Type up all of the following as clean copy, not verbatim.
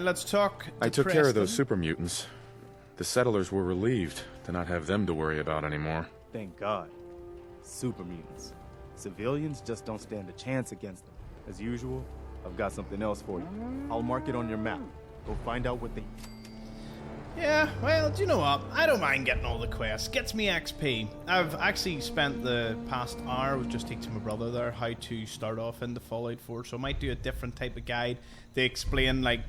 let's talk to I took Preston. care of those super mutants. The settlers were relieved to not have them to worry about anymore. Thank God. Super mutants. Civilians just don't stand a chance against them. As usual, I've got something else for you. I'll mark it on your map. Go find out what they... Yeah, well, do you know what? I don't mind getting all the quests. Gets me XP. I've actually spent the past hour with just teaching my brother there how to start off into Fallout 4, so I might do a different type of guide. They explain, like,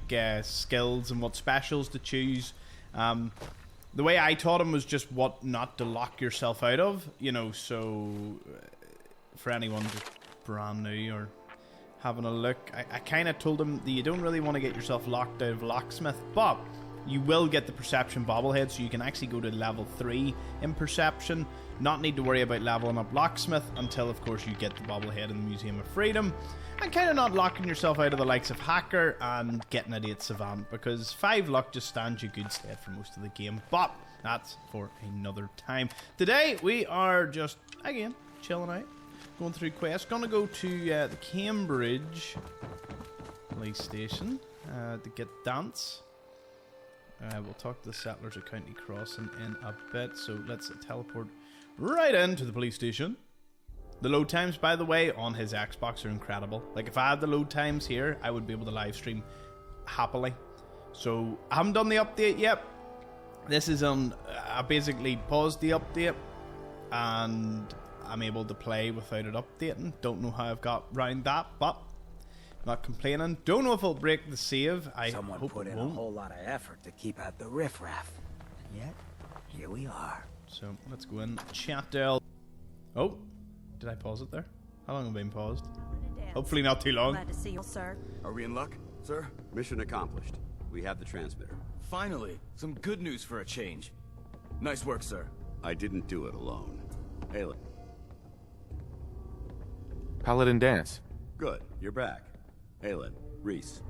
skills and what specials to choose. The way I taught him was just what not to lock yourself out of, you know, so for anyone just brand new or having a look, I kind of told him that you don't really want to get yourself locked out of Locksmith, but you will get the Perception bobblehead, so you can actually go to level 3 in Perception, not need to worry about leveling up Locksmith until, of course, you get the bobblehead in the Museum of Freedom, and kind of not locking yourself out of the likes of Hacker and getting an 8 Savant, because 5 luck just stands you good stead for most of the game, but that's for another time. Today, we are just, again, chilling out, going through quests. Gonna go to the Cambridge police station to get Dance. We'll talk to the settlers at County Crossing in a bit, so let's teleport right into the police station. The load times, by the way, on his Xbox are incredible. Like, if I had the load times here, I would be able to live stream happily. So, I haven't done the update yet. This is on... I basically paused the update, and I'm able to play without it updating. Don't know how I've got round that, but... not complaining. Don't know if it'll break the save. Someone hope put it in won't. a whole lot of effort to keep out the riffraff. And yet, here we are. So, let's go in. Chat Del. Oh, did I pause it there? How long have I been paused? Hopefully not too long. Glad to see you, sir. Are we in luck, sir? Mission accomplished. We have the transmitter. Finally, some good news for a change. Nice work, sir. I didn't do it alone. Halen. Paladin Dance. Good, you're back. Halen, Reese.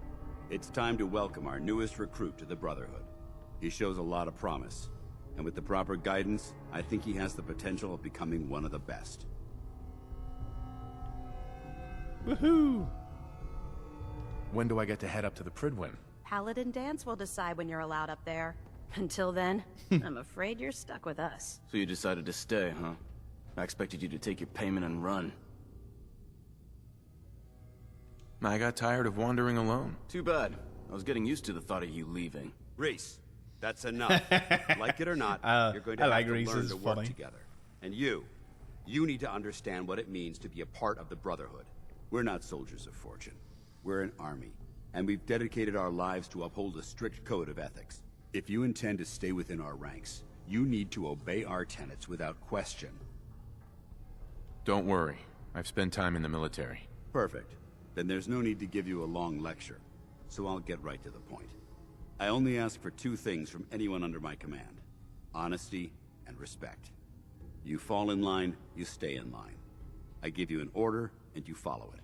It's time to welcome our newest recruit to the Brotherhood. He shows a lot of promise. And with the proper guidance, I think he has the potential of becoming one of the best. Woohoo! When do I get to head up to the Pridwin? Paladin Dance will decide when you're allowed up there. Until then, I'm afraid you're stuck with us. So you decided to stay, huh? I expected you to take your payment and run. I got tired of wandering alone. Too bad. I was getting used to the thought of you leaving. Reese, that's enough. Like it or not, you're going to have to learn to work together. And you need to understand what it means to be a part of the Brotherhood. We're not soldiers of fortune. We're an army, and we've dedicated our lives to uphold a strict code of ethics. If you intend to stay within our ranks, you need to obey our tenets without question. Don't worry. I've spent time in the military. Perfect. Then there's no need to give you a long lecture, so I'll get right to the point. I only ask for 2 things from anyone under my command: honesty and respect. You fall in line, you stay in line. I give you an order, and you follow it.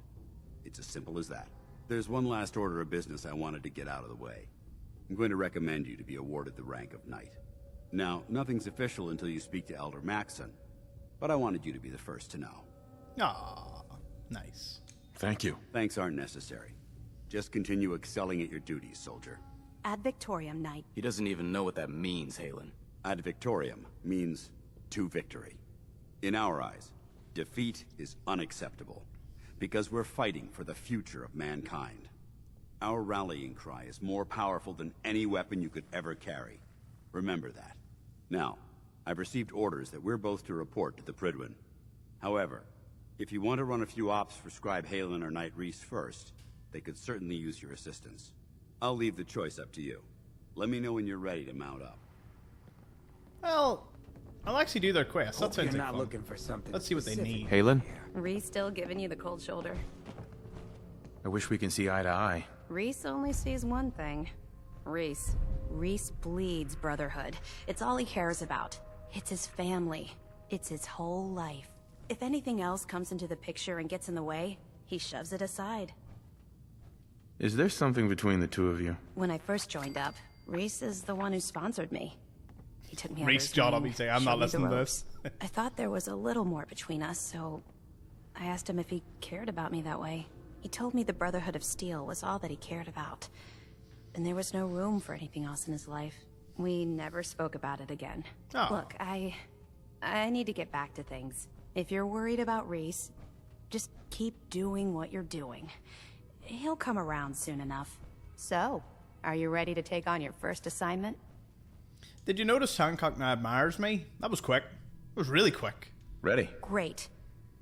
It's as simple as that. There's one last order of business I wanted to get out of the way. I'm going to recommend you to be awarded the rank of Knight. Now, nothing's official until you speak to Elder Maxson, but I wanted you to be the first to know. Aww, nice. Thank you. Thanks aren't necessary. Just continue excelling at your duties, soldier. Ad Victoriam, Knight. He doesn't even know what that means, Halen. Ad Victoriam means to victory. In our eyes, defeat is unacceptable, because we're fighting for the future of mankind. Our rallying cry is more powerful than any weapon you could ever carry. Remember that. Now, I've received orders that we're both to report to the Pridwin. However, if you want to run a few ops for Scribe Halen or Knight Reese first, they could certainly use your assistance. I'll leave the choice up to you. Let me know when you're ready to mount up. Well, I'll actually do their quest. That Hope sounds you're like not fun. looking for something Let's see what they need. Halen? Reese still giving you the cold shoulder. I wish we can see eye to eye. Reese only sees one thing. Reese bleeds Brotherhood. It's all he cares about. It's his family. It's his whole life. If anything else comes into the picture and gets in the way, he shoves it aside. Is there something between the two of you? When I first joined up, Reese is the one who sponsored me. He took me under Reese his John will wing, be saying, I'm showed not me the listening to ropes. this. I thought there was a little more between us, so I asked him if he cared about me that way. He told me the Brotherhood of Steel was all that he cared about. and there was no room for anything else in his life. We never spoke about it again. Oh. Look, I need to get back to things. If you're worried about Reese, just keep doing what you're doing. He'll come around soon enough. So, are you ready to take on your first assignment? Did you notice Hancock now admires me? That was quick. It was really quick. Ready. Great.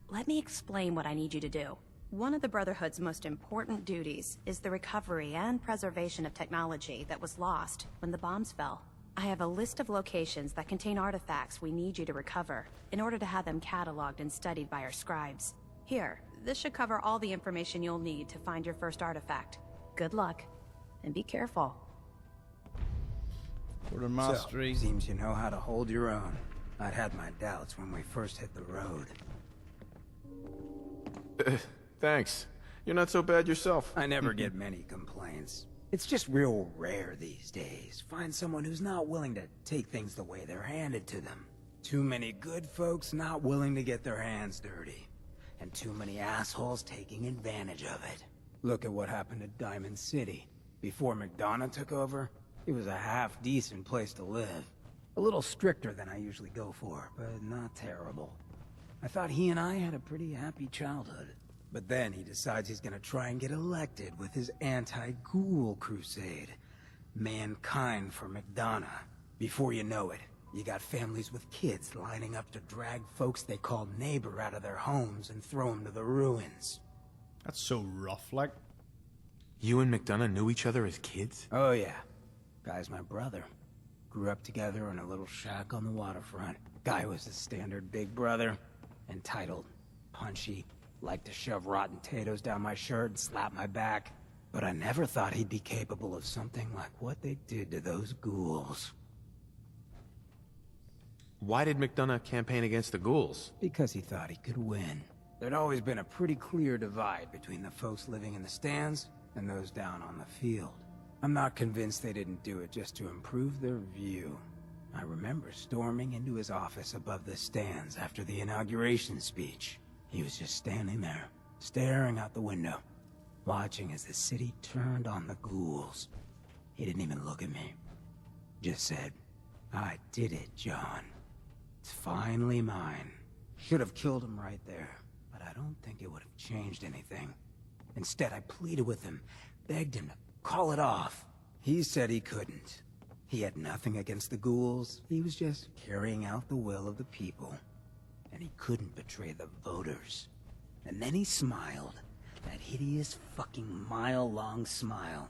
Let me explain what I need you to do. One of the Brotherhood's most important duties is the recovery and preservation of technology that was lost when the bombs fell. I have a list of locations that contain artifacts we need you to recover in order to have them cataloged and studied by our scribes. Here, this should cover all the information you'll need to find your first artifact. Good luck, and be careful. Order mastery. So, seems you know how to hold your own. I'd had my doubts when we first hit the road. Thanks. You're not so bad yourself. I never get many complaints. It's just real rare these days. Find someone who's not willing to take things the way they're handed to them. Too many good folks not willing to get their hands dirty. And too many assholes taking advantage of it. Look at what happened to Diamond City. Before McDonough took over, it was a half-decent place to live. A little stricter than I usually go for, but not terrible. I thought he and I had a pretty happy childhood. But then he decides he's gonna try and get elected with his anti-ghoul crusade. Mankind for McDonough. Before you know it, you got families with kids lining up to drag folks they call neighbor out of their homes and throw them to the ruins. That's so rough, like. You and McDonough knew each other as kids? Oh yeah. Guy's my brother. Grew up together in a little shack on the waterfront. Guy was the standard big brother. Entitled, punchy, liked to shove rotten potatoes down my shirt and slap my back. But I never thought he'd be capable of something like what they did to those ghouls. Why did McDonough campaign against the ghouls? Because he thought he could win. There'd always been a pretty clear divide between the folks living in the stands and those down on the field. I'm not convinced they didn't do it just to improve their view. I remember storming into his office above the stands after the inauguration speech. He was just standing there, staring out the window, watching as the city turned on the ghouls. He didn't even look at me. Just said, "I did it, John. It's finally mine." Should have killed him right there, but I don't think it would have changed anything. Instead, I pleaded with him, begged him to call it off. He said he couldn't. He had nothing against the ghouls. He was just carrying out the will of the people. And he couldn't betray the voters. And then he smiled. That hideous fucking mile-long smile.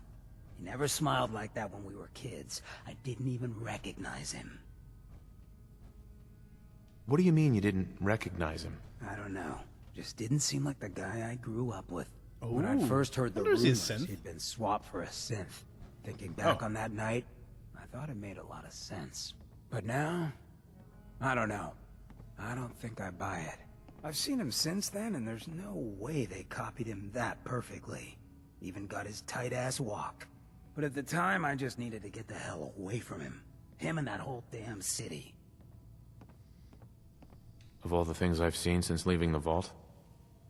He never smiled like that when we were kids. I didn't even recognize him. What do you mean you didn't recognize him? I don't know. Just didn't seem like the guy I grew up with. When I Ooh. first heard the Wonder if he's rumors, synth? he'd been swapped for a synth. Thinking back Oh. on that night, I thought it made a lot of sense. But now, I don't know. I don't think I buy it. I've seen him since then, and there's no way they copied him that perfectly. Even got his tight-ass walk. But at the time, I just needed to get the hell away from him. Him and that whole damn city. Of all the things I've seen since leaving the vault,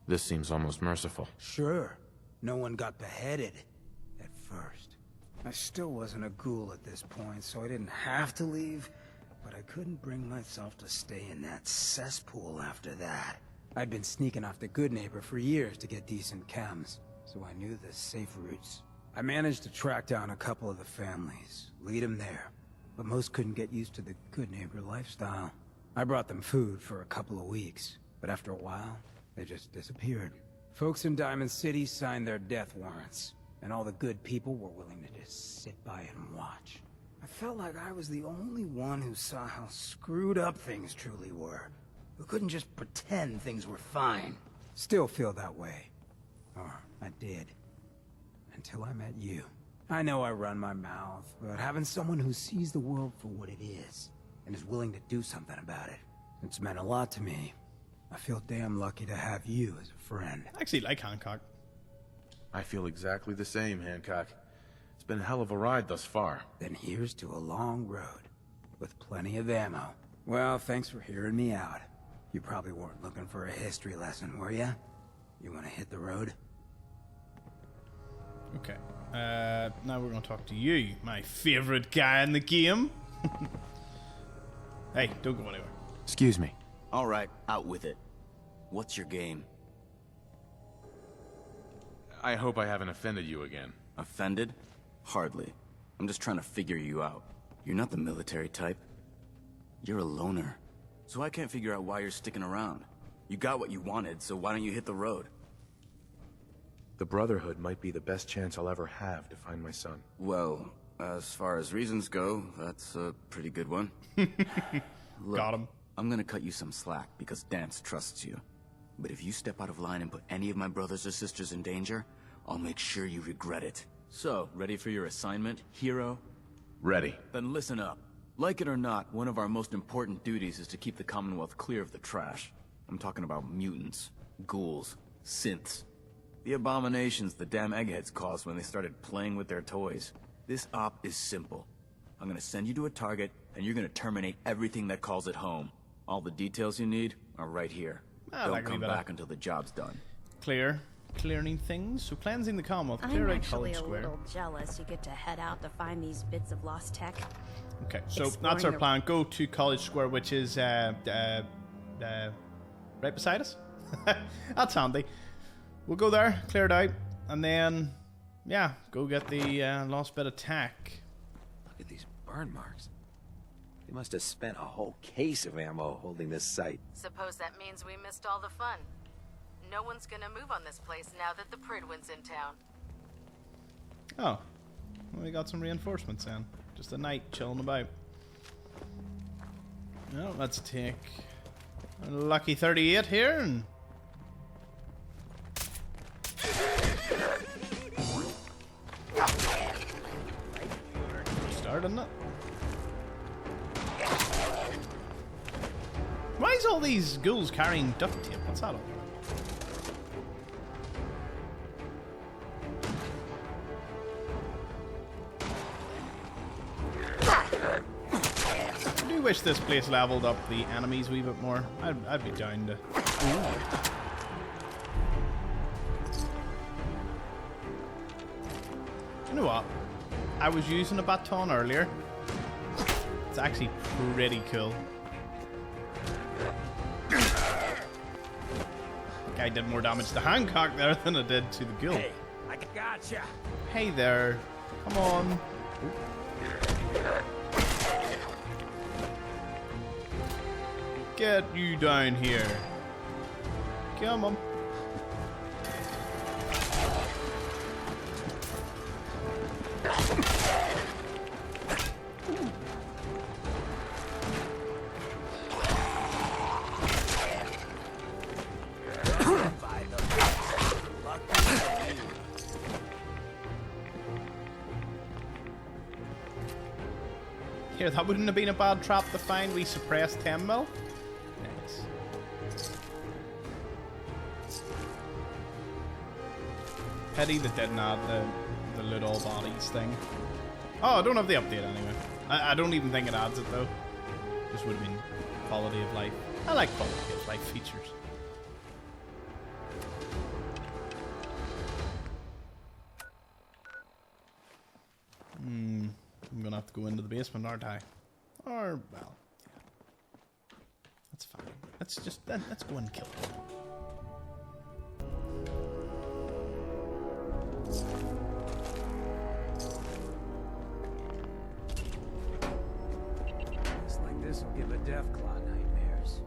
this seems almost merciful. Sure, no one got beheaded at first. I still wasn't a ghoul at this point, so I didn't have to leave, but I couldn't bring myself to stay in that cesspool after that. I'd been sneaking off the Good Neighbor for years to get decent chems, so I knew the safe routes. I managed to track down a couple of the families, lead them there, but most couldn't get used to the Good Neighbor lifestyle. I brought them food for a couple of weeks, but after a while, they just disappeared. Folks in Diamond City signed their death warrants, and all the good people were willing to just sit by and watch. I felt like I was the only one who saw how screwed up things truly were, who couldn't just pretend things were fine. Still feel that way. Or I did. Until I met you. I know I run my mouth, but having someone who sees the world for what it is, and is willing to do something about it, it's meant a lot to me. I feel damn lucky to have you as a friend. I actually like Hancock. I feel exactly the same, Hancock. It's been a hell of a ride thus far. Then here's to a long road, with plenty of ammo. Well, thanks for hearing me out. You probably weren't looking for a history lesson, were ya? You want to hit the road? Okay. Now we're going to talk to you, my favorite guy in the game. Hey, don't go anywhere. Excuse me. All right, out with it. What's your game? I hope I haven't offended you again. Offended? Hardly. I'm just trying to figure you out. You're not the military type. You're a loner. So I can't figure out why you're sticking around. You got what you wanted, so why don't you hit the road? The Brotherhood might be the best chance I'll ever have to find my son. Well, as far as reasons go, that's a pretty good one. Look, Got him. I'm gonna cut you some slack because Dance trusts you. But if you step out of line and put any of my brothers or sisters in danger, I'll make sure you regret it. So, ready for your assignment, hero? Ready. Then listen up. Like it or not, one of our most important duties is to keep the Commonwealth clear of the trash. I'm talking about mutants, ghouls, synths. The abominations the damn eggheads caused when they started playing with their toys. This op is simple. I'm gonna send you to a target, and you're gonna terminate everything that calls it home. All the details you need are right here. Don't come back until the job's done. Clearing things. So cleansing the Commonwealth. I'm Clear out actually College a Square. little jealous you get to head out to find these bits of lost tech. Okay, so Exploring that's our the- plan. Go to College Square, which is right beside us. That's handy. We'll go there, clear it out, and then, yeah, go get the lost bit of tech. Look at these burn marks. They must have spent a whole case of ammo holding this site. Suppose that means we missed all the fun. No one's gonna move on this place now that the Pridwin's in town. Oh, well, we got some reinforcements then. Just a knight chilling about. Well, let's take a lucky 38 here and. Starting it. Why is all these ghouls carrying duct tape? What's that all about? I do wish this place leveled up the enemies a wee bit more. I'd be down to. You know what? I was using a baton earlier. It's actually pretty cool. Guy did more damage to Hancock there than it did to the ghoul. Hey, I gotcha. Hey there. Come on. Get you down here. Come on. Here, that wouldn't have been a bad trap to find. We suppressed 10 mil. Nice. Pity that didn't add the loot all bodies thing. Oh, I don't have the update anyway. I don't even think it adds it though. Just would have been quality of life. I like quality of life features. I'm gonna have to go into the basement, aren't I? Or, well, yeah. That's fine. Let's go and kill him. Looks like this will give a Deathclaw nightmares.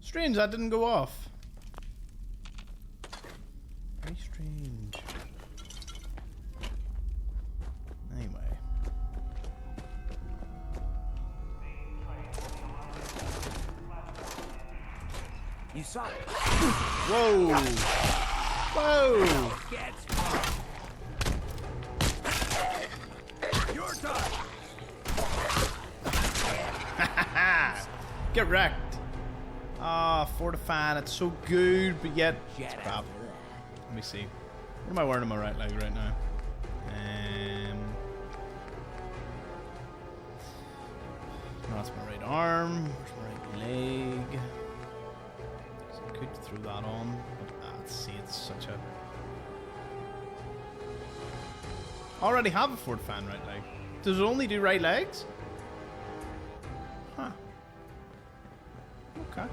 Strange, that didn't go off. Very strange. Anyway. You saw it. Whoa! Whoa! Your turn. Get wrecked. Ah, fortifying. It's so good, but yet it's crap. Let me see. What am I wearing on my right leg right now? No, that's my right arm. Where's my right leg? could throw that on, but let's see, it's such a... Already have a forward fan right leg. Does it only do right legs? Huh. Okay.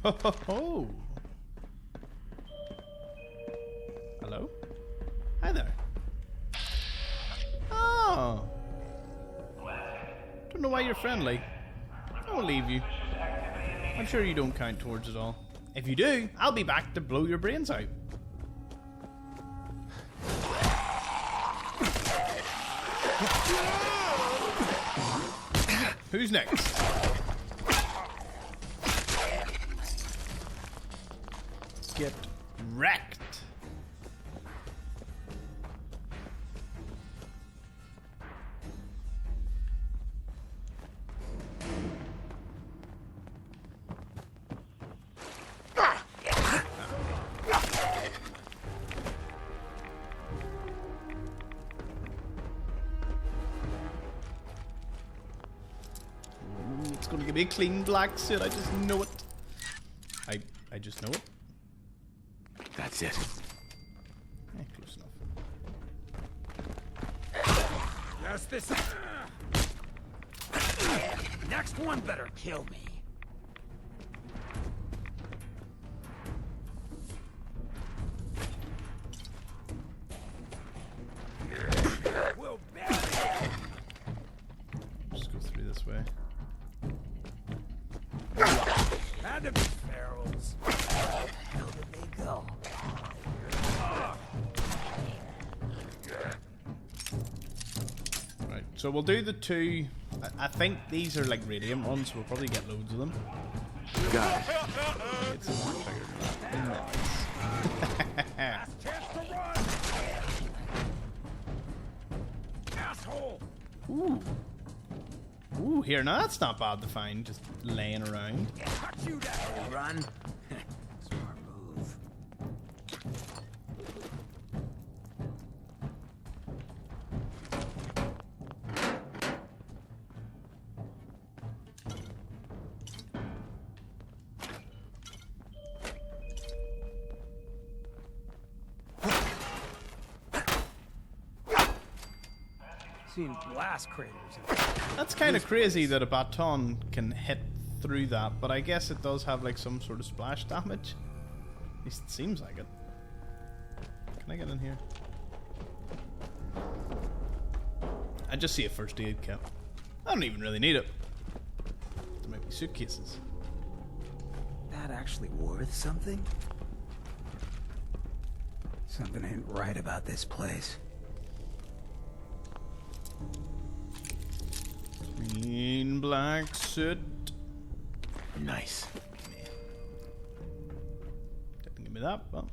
Ho ho ho! Hello? Hi there. Oh! Don't know why you're friendly. I won't leave you. I'm sure you don't count towards it all. If you do, I'll be back to blow your brains out. Who's next? Get wrecked. It's gonna give me a clean black suit. I just know it. I just know it. That's it. Close enough. Yes, this. Next one better kill me. Just go through this way. Had to be ferals. Where the hell did they go? Right, so we'll do the two. I think these are like radiant ones, so we'll probably get loads of them. Got it. It's triggered. Last chance to run. Asshole. Ooh. Ooh, here, now that's not bad to find, just laying around. Cut you down. Run. Smart move. Seen blast craters. That's kind of crazy that a baton can hit through that, but I guess it does have like some sort of splash damage. At least it seems like it. Can I get in here? I just see a first aid kit. I don't even really need it. There might be suitcases. That actually worth something? Something ain't right about this place. Green black suit. Nice. Didn't give me that, but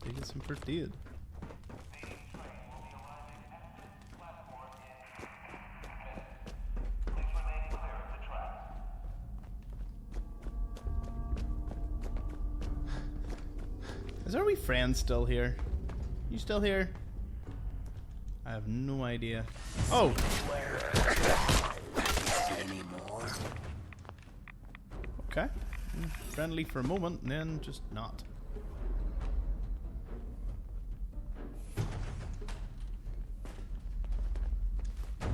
they get some first aid. Is our wee friend still here? You still here? I have no idea. Oh! Okay. Friendly for a moment, and then just not. I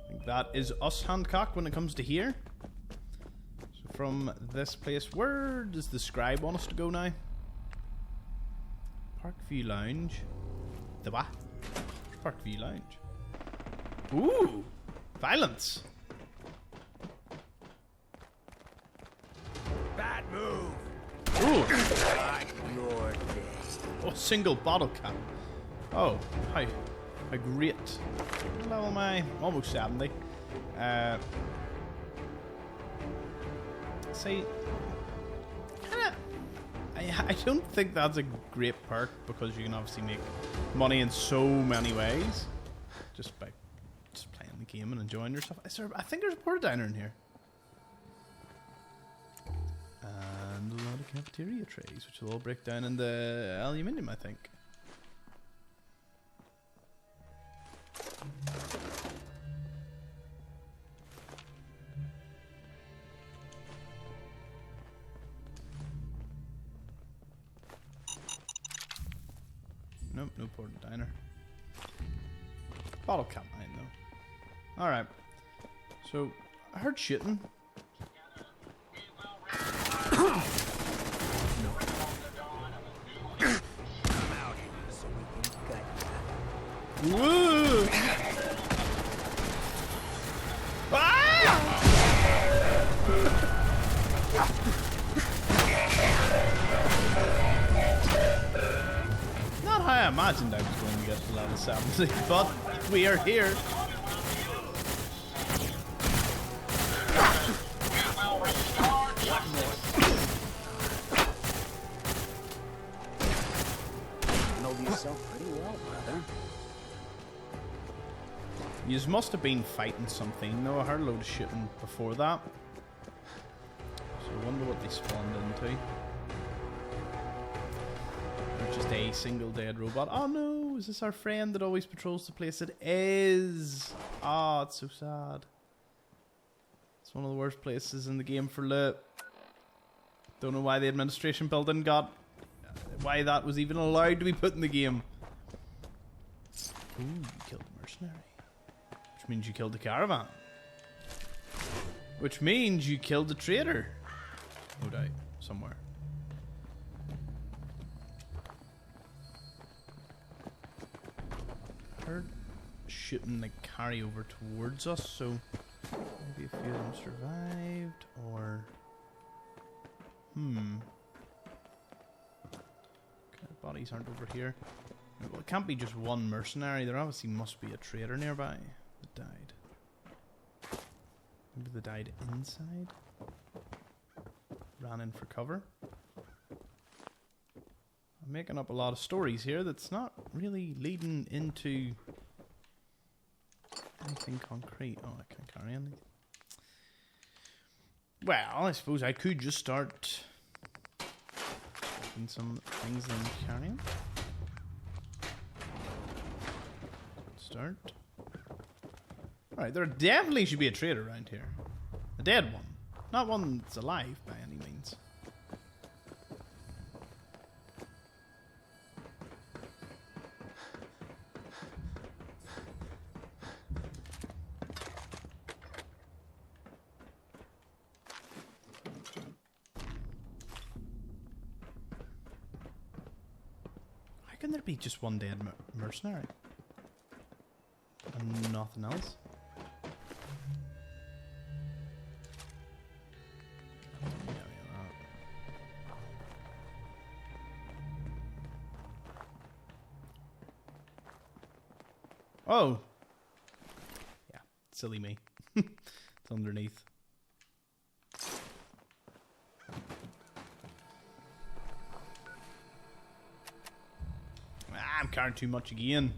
think that is us, Hancock, when it comes to here. So from this place, where does the scribe want us to go now? Parkview Lounge. The what? Parkview Lounge. Ooh! Violence! Bad move. Ooh! Your day. Oh, single bottle cap. Oh, how great. What level am I? Almost 70. See, I don't think that's a great perk because you can obviously make money in so many ways just by just playing the game and enjoying yourself. I think there's a porta diner in here. And a lot of cafeteria trays, which will all break down into aluminium, I think. Nope, no port and diner. Bottle cap mine though. Alright. So, I heard shooting. Woo! Ah! Not how I imagined I was going to get to level 70, but we are here. You must have been fighting something. No, I heard a load of shooting before that. So I wonder what they spawned into. Or just a single dead robot. Oh no, is this our friend that always patrols the place? It is. Oh, it's so sad. It's one of the worst places in the game for loot. Don't know why the administration building got... why that was even allowed to be put in the game. Ooh, you killed a mercenary. Which means you killed the caravan. Which means you killed the trader. No doubt. Somewhere. Heard shooting the carry over towards us, so maybe a few of them survived, or... Okay, bodies aren't over here. Well, it can't be just one mercenary. There obviously must be a trader nearby that died. Maybe they died inside? Ran in for cover? I'm making up a lot of stories here that's not really leading into anything concrete. Oh, I can't carry anything. Well, I suppose I could just start swapping some things and carrying. Start. Alright, there definitely should be a trader around here. A dead one. Not one that's alive by any means. How can there be just one dead mercenary? And nothing else? Oh! Yeah, silly me. It's underneath. I'm carrying too much again.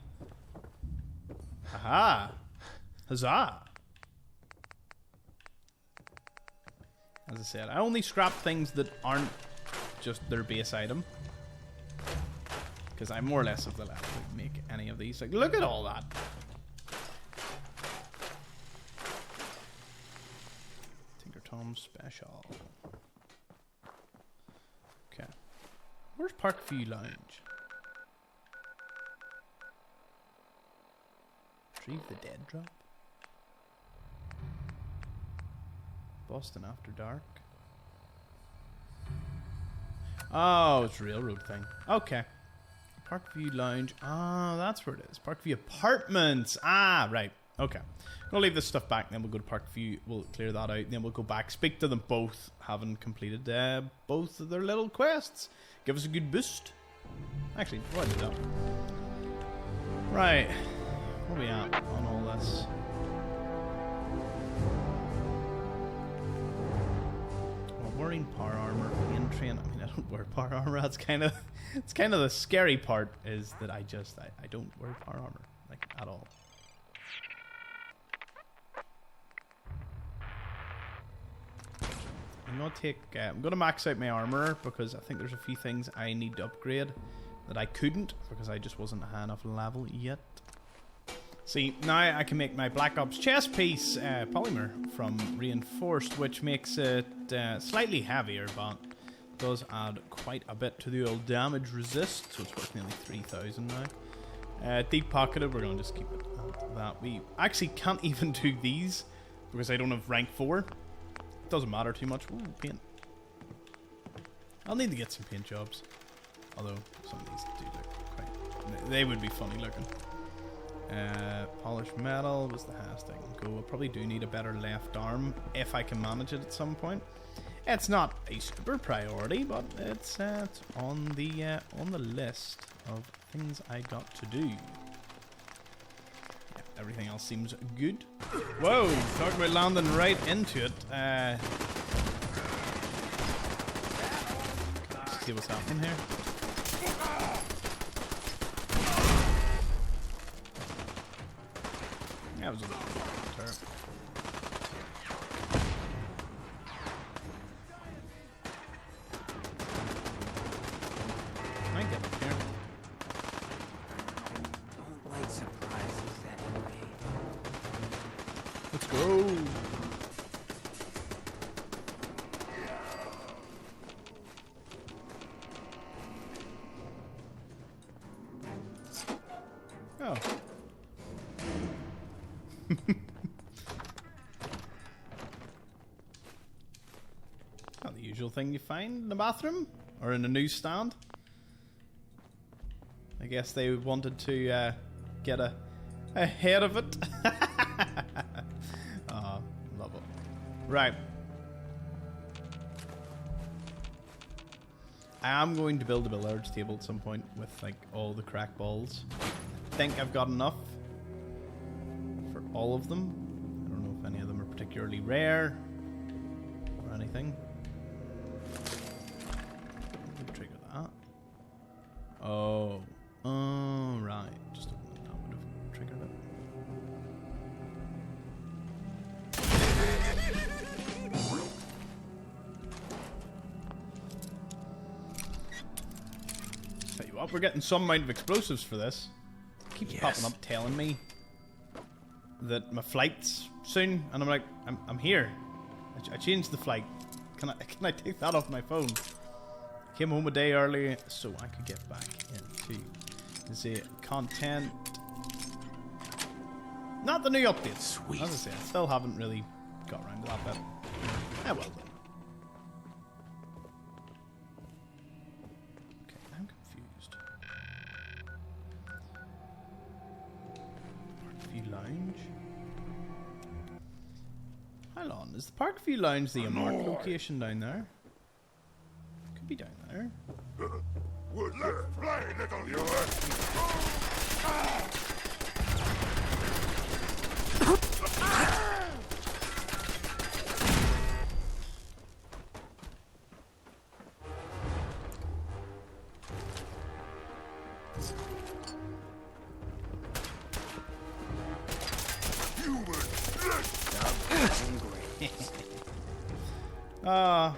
Aha! Huzzah! As I said, I only scrap things that aren't just their base item. Because I more or less have the level to make any of these. Like, look at all that! Tinker Tom Special. Okay. Where's Parkview Lounge? Retrieve the dead drop. Boston After Dark. Oh, it's a railroad thing. Okay. Parkview Lounge. Ah, that's where it is. Parkview Apartments. Ah, right. Okay. I'll leave this stuff back, then we'll go to Parkview. We'll clear that out, then we'll go back, speak to them both, having completed both of their little quests. Give us a good boost. Actually, before I do that. Right. Where are we at on all this? Well, wearing power armor, plane train. I mean, I don't wear power armor. That's kind of, it's kind of the scary part is that I don't wear power armor like at all. I'm gonna take. I'm gonna max out my armor because I think there's a few things I need to upgrade that I couldn't because I just wasn't a high enough level yet. See, now I can make my Black Ops chest piece polymer from reinforced, which makes it slightly heavier, but does add quite a bit to the old damage resist. So it's worth nearly 3,000 now. Deep pocketed, we're gonna just keep it at that. We actually can't even do these because I don't have rank 4. It doesn't matter too much. Ooh, paint. I'll need to get some paint jobs. Although some of these do look quite. They would be funny looking. Polished metal was the highest I can go. I probably do need a better left arm if I can manage it at some point. It's not a super priority, but it's on the list of things I got to do. Yeah, everything else seems good. Whoa! Talk about landing right into it. Let's see what's happening here. That was a little turret. I get up here. Don't like surprises anyway. Let's go. Oh. Not the usual thing you find in the bathroom or in a newsstand. I guess they wanted to get ahead of it. Oh, love it. Right. I am going to build a billiards table at some point with like all the crack balls. I think I've got enough for all of them. I don't know if any of them are particularly rare or anything. Trigger that. Oh, right. Just that would have triggered it. Tell you what, we're getting some amount of explosives for this. It keeps popping up telling me that my flight's soon, and I'm like, I'm here. I changed the flight. Can I take that off my phone? Came home a day early so I could get back into the content. Not the new update. Sweet. As I say, I still haven't really got around to that bit. Ah, well done. Okay, I'm confused. Parkview Lounge. Hold on, is the Parkview Lounge the unmarked location down there? Could be down there. Let's play, little you.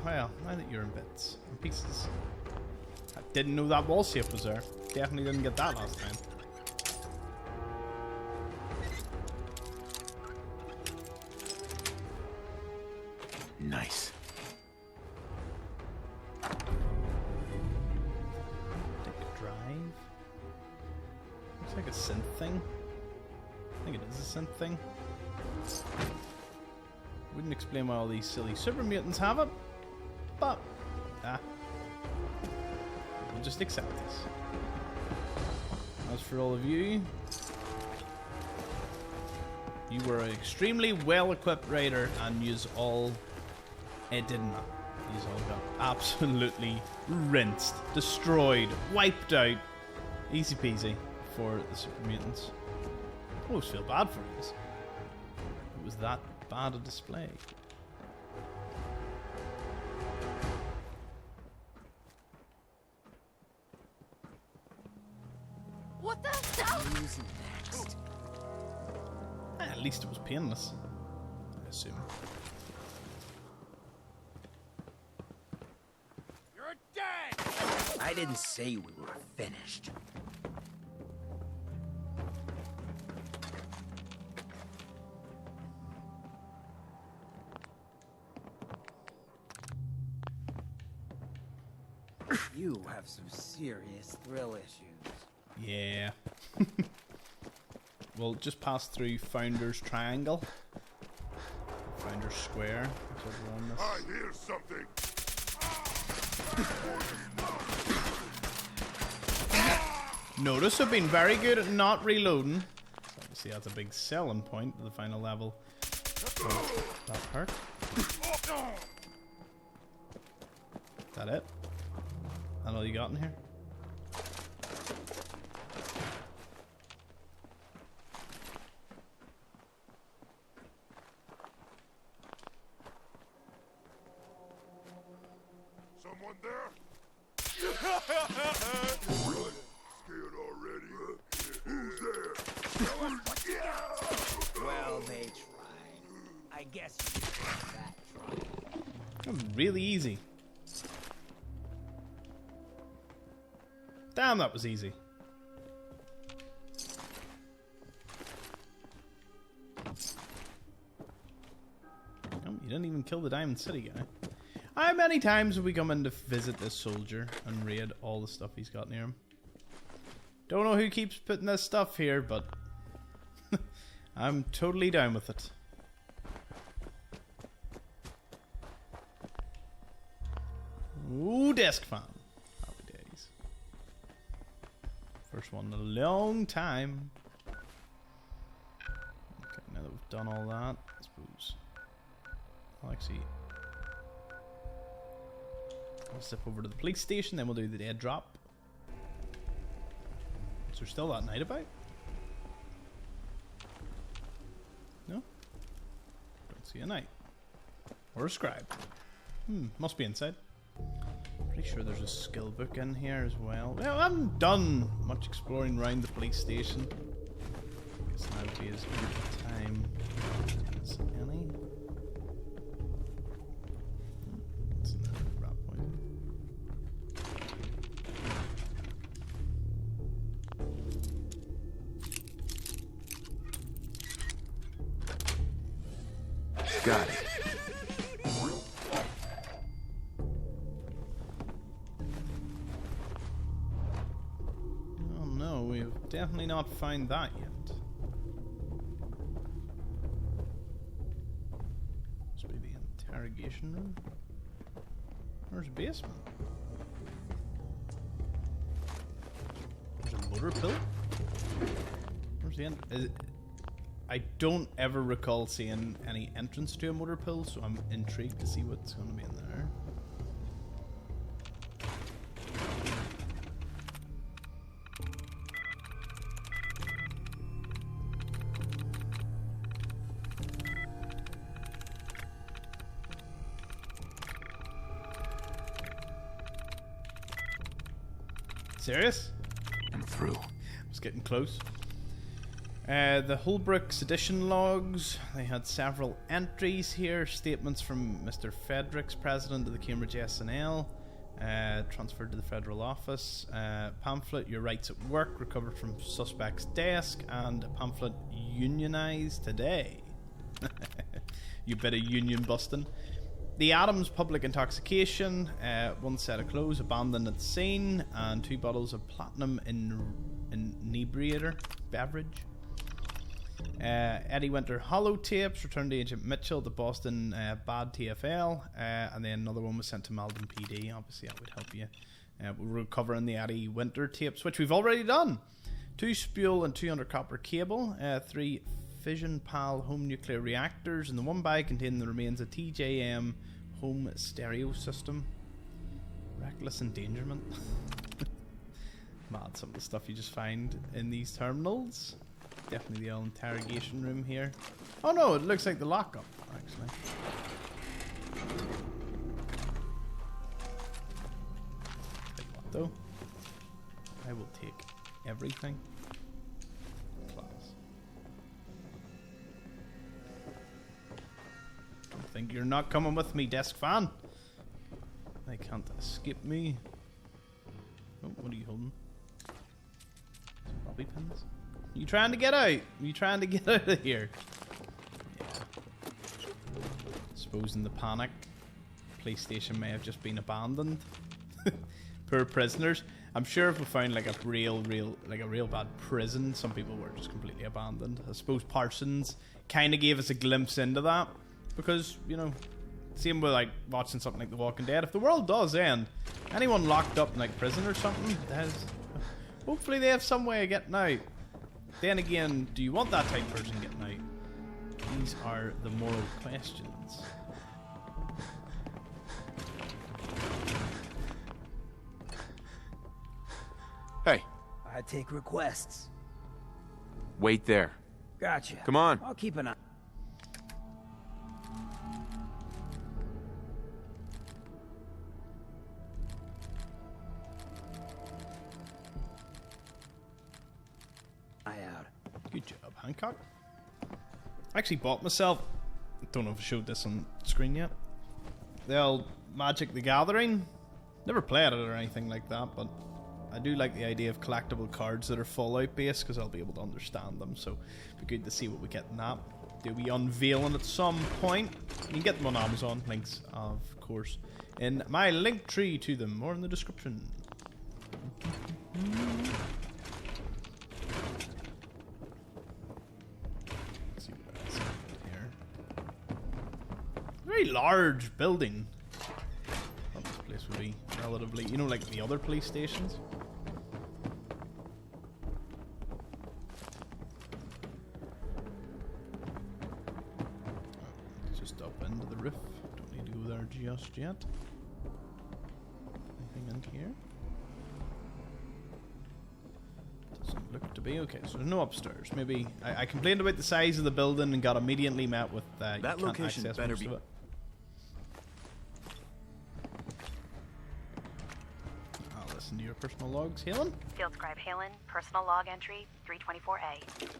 Well, now that you're in bits and pieces. I didn't know that wall safe was there. Definitely didn't get that last time. Nice. Dick drive. Looks like a synth thing. I think it is a synth thing. Wouldn't explain why all these silly super mutants have it, but we'll just accept this. As for all of you, you were an extremely well-equipped raider, and yous all it did not. Yous all got absolutely rinsed, destroyed, wiped out, easy peasy for the super mutants. I always feel bad for yous. It was that bad a display. What the hell? Who's next? At least it was painless, I assume. didn't say we were finished. You have some serious thrill issues. Yeah. We'll just pass through Founder's Triangle. Founder's Square. I hear something. Notice I've been very good at not reloading. Obviously that's a big selling point to the final level. Oh, that hurt. Is that it? That all you got in here? Someone there? Scared already? Who's there? Well, they tried. I guess you could call that trying. That was really easy. Damn, that was easy. Oh, you didn't even kill the Diamond City guy. How many times have we come in to visit this soldier and raid all the stuff he's got near him? Don't know who keeps putting this stuff here, but I'm totally down with it. Ooh, desk fan. Happy days. First one in a long time. Okay, now that we've done all that, I suppose I'll actually zip over to the police station, then we'll do the dead drop. Is there still that knight about? No? Don't see a knight. Or a scribe. Must be inside. Pretty sure there's a skill book in here as well. Well, I haven't done much exploring around the police station. Guess now would be as good a time as any. What's in the rat point? Got it. Oh no, we've definitely not found that yet. Must be the interrogation room. Where's the basement? There's a motor pill? Where's the end? I don't ever recall seeing any entrance to a motor pill, so I'm intrigued to see what's going to be in there. Serious? I'm through. I was getting close. The Holbrook sedition logs. They had several entries here. Statements from Mr. Frederick's, president of the Cambridge SNL, transferred to the federal office. Pamphlet, your rights at work, recovered from suspect's desk, and a pamphlet, unionized today. You bit of union busting. The Adams public intoxication, one set of clothes abandoned at the scene, and 2 bottles of platinum inebriator beverage. Eddie Winter holotapes returned to Agent Mitchell at the Boston Bad TFL, and then another one was sent to Malden PD. Obviously that would help you. We're recovering the Eddie Winter tapes, which we've already done. 2 spool and 200 copper cable, 3 Fission Pal home nuclear reactors, and the 1 bag containing the remains of TJM home stereo system. Reckless endangerment. Mad, some of the stuff you just find in these terminals. Definitely the old interrogation room here. Oh no, it looks like the lockup, actually. Like what though? I will take everything. Class. Don't think you're not coming with me, desk fan. They can't escape me. What are you holding? Bobby pins? You trying to get out? You trying to get out of here? Yeah. Suppose in the panic, PlayStation may have just been abandoned. Poor prisoners. I'm sure if we found like a real bad prison, some people were just completely abandoned. I suppose Parsons kind of gave us a glimpse into that, because, you know, same with like watching something like The Walking Dead. If the world does end, anyone locked up in like prison or something, hopefully they have some way of getting out. Then again, do you want that type of person getting out? These are the moral questions. Hey, I take requests. wait there. Gotcha. Come on. I'll keep an eye. Out. Good job, Hancock. I actually bought myself, don't know if I showed this on screen yet, the old Magic the Gathering. Never played it or anything like that, but I do like the idea of collectible cards that are Fallout based, because I'll be able to understand them, so it'd be good to see what we get in that. They'll be unveiling at some point. You can get them on Amazon, links of course in my link tree to them, or in the description. Let's see what else here. Very large building. Well, this place would be relatively, you know, like the other police stations. Just up into the roof. Don't need to go there just yet. Anything in here? Doesn't look to be. Okay, so there's no upstairs. Maybe I complained about the size of the building and got immediately met with that location better be. I'll listen to your personal logs, Halen. Field Scribe Halen, personal log entry 324A.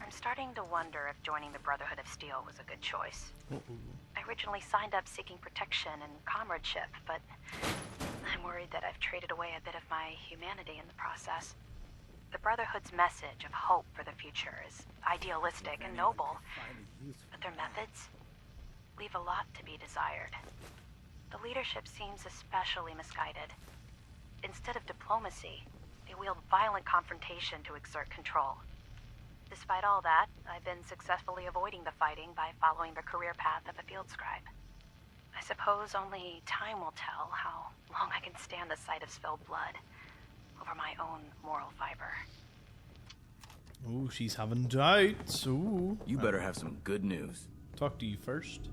I'm starting to wonder if joining the Brotherhood of Steel was a good choice. I originally signed up seeking protection and comradeship, but I'm worried that I've traded away a bit of my humanity in the process. The Brotherhood's message of hope for the future is idealistic and noble, but their methods leave a lot to be desired. The leadership seems especially misguided. Instead of diplomacy, they wield violent confrontation to exert control. Despite all that, I've been successfully avoiding the fighting by following the career path of a field scribe. I suppose only time will tell how long I can stand the sight of spilled blood over my own moral fiber. Oh, she's having doubts. Ooh. You better have some good news. Talk to you first.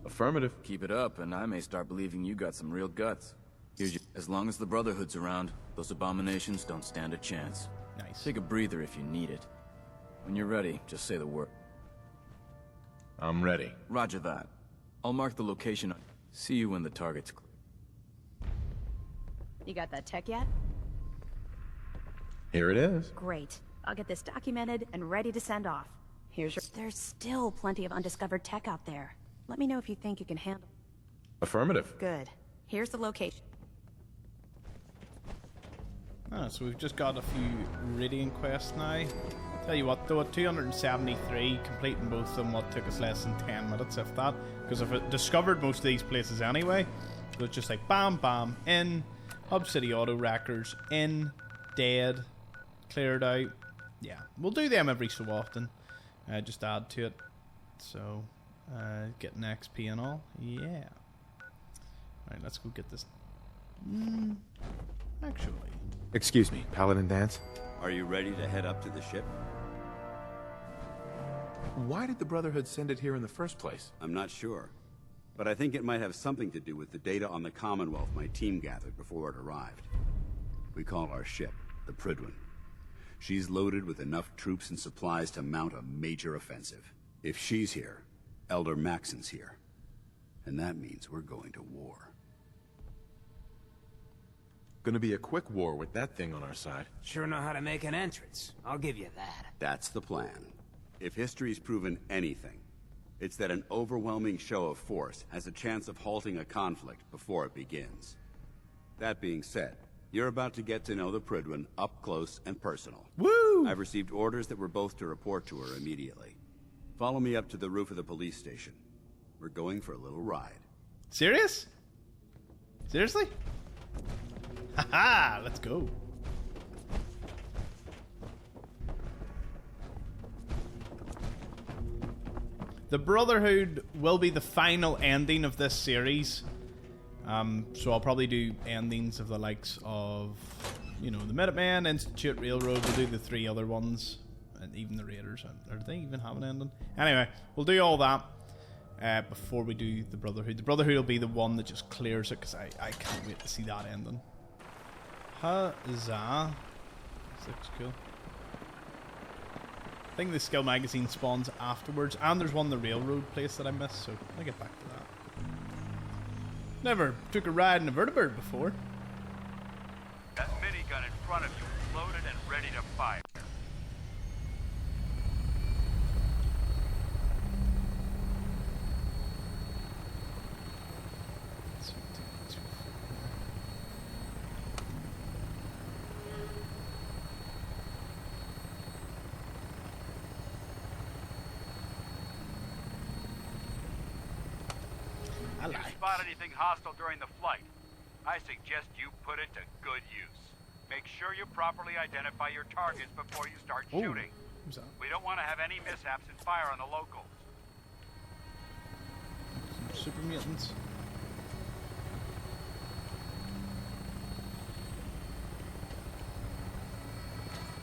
Affirmative. Keep it up, and I may start believing you got some real guts. As long as the Brotherhood's around, those abominations don't stand a chance. Nice. Take a breather if you need it. When you're ready, just say the word. I'm ready. Roger that. I'll mark the location. See you when the target's clear. You got that tech yet? Here it is. Great. I'll get this documented and ready to send off. Here's your... There's still plenty of undiscovered tech out there. Let me know if you think you can handle... Affirmative. Good. Here's the location. Ah, so we've just got a few Radiant quests now. Tell you what though, at 273, completing both of them what took us less than 10 minutes, if that. Because I've discovered most of these places anyway. So it's just like bam, bam, in, Hub City Auto Wreckers, in, dead, cleared out. Yeah, we'll do them every so often. Just add to it. So, getting XP and all. Yeah. Alright, let's go get this. Actually. Excuse me, Paladin Dance. Are you ready to head up to the ship? Why did the Brotherhood send it here in the first place? I'm not sure, but I think it might have something to do with the data on the Commonwealth my team gathered before it arrived. We call our ship the Prydwen. She's loaded with enough troops and supplies to mount a major offensive. If she's here, Elder Maxson's here. And that means we're going to war. Gonna be a quick war with that thing on our side. Sure know how to make an entrance. I'll give you that. That's the plan. If history's proven anything, it's that an overwhelming show of force has a chance of halting a conflict before it begins. That being said, You're about to get to know the Prydwen up close and personal. Woo! I've received orders that we're both to report to her immediately. Follow me up to the roof of the police station. We're going for a little ride. Serious? Seriously? Haha, let's go. The Brotherhood will be the final ending of this series. So I'll probably do endings of the likes of, you know, the Minutemen, Institute, Railroad. We'll do the 3 other ones, and even the Raiders. Or do they even have an ending? Anyway, we'll do all that before we do the Brotherhood. The Brotherhood will be the one that just clears it, because I can't wait to see that ending. Huzzah. This looks cool. I think the skill magazine spawns afterwards, and there's one in the railroad place that I missed, so I'll get back to that. Never took a ride in a vertibird before. That minigun in front of you is loaded and ready to fire. If you spot anything hostile during the flight, I suggest you put it to good use. Make sure you properly identify your targets before you start shooting. We don't want to have any mishaps and fire on the locals. Some super mutants.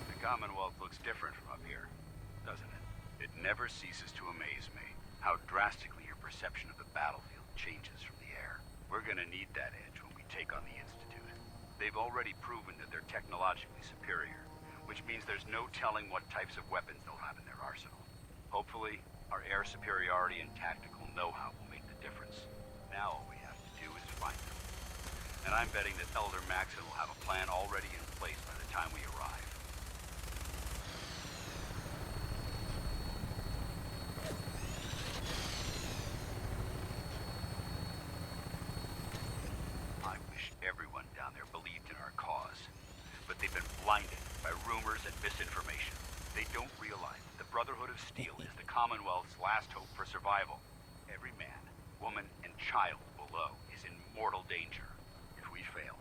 The Commonwealth looks different from up here, doesn't it? It never ceases to amaze me how drastically your perception of the battlefield changes from the air. We're gonna need that edge when we take on the Institute. They've already proven that they're technologically superior, which means there's no telling what types of weapons they'll have in their arsenal. Hopefully, our air superiority and tactical know-how will make the difference. Now all we have to do is find them. And I'm betting that Elder Maxson will have a plan already in place by the time we arrive. I wish everyone down there believed in our cause, but they've been blinded by rumors and misinformation. They don't realize that the Brotherhood of Steel is the Commonwealth's last hope for survival. Every man, woman, and child below is in mortal danger. If we fail,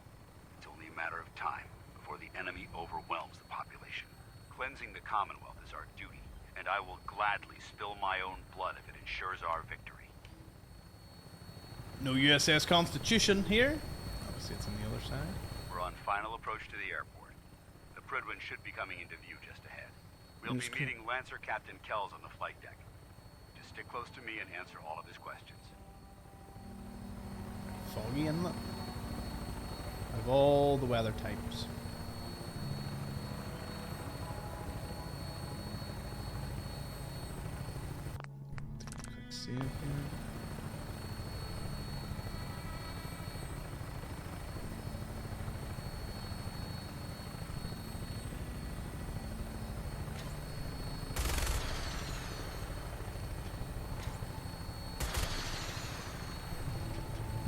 it's only a matter of time before the enemy overwhelms the population. Cleansing the Commonwealth is our duty, and I will gladly spill my own blood if it ensures our victory. No USS Constitution here. Obviously it's on the other side. We're on final approach to the airport. The Prydwen should be coming into view just ahead. We'll be meeting Lancer Captain Kells on the flight deck. Just stick close to me and answer all of his questions. Foggy inlet. Of all the weather types. Quick save here.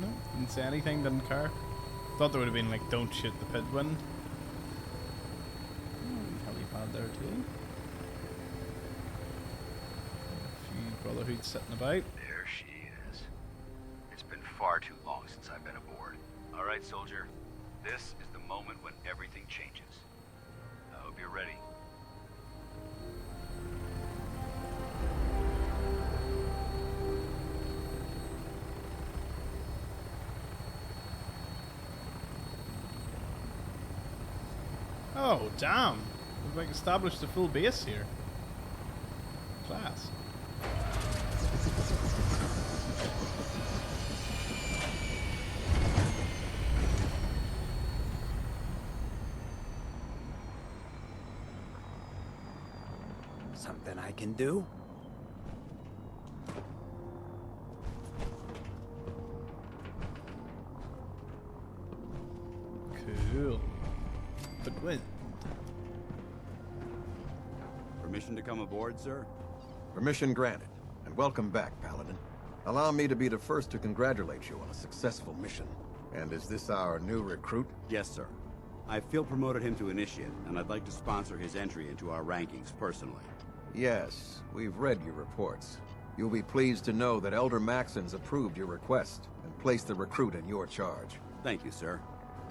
No, didn't say anything, didn't care. Thought there would have been like, don't shoot the Prydwen. Helipad there too. A few Brotherhoods sitting about. There she is. It's been far too long since I've been aboard. All right, soldier. This is the moment when everything changes. I hope you're ready. Oh, damn. We've like established a full base here. Class. Something I can do? Cool. But wait. Permission to come aboard, sir? Permission granted, and welcome back, Paladin. Allow me to be the first to congratulate you on a successful mission. And is this our new recruit? Yes, sir. I feel promoted him to initiate, and I'd like to sponsor his entry into our rankings personally. Yes, we've read your reports. You'll be pleased to know that Elder Maxson's approved your request and placed the recruit in your charge. Thank you, sir.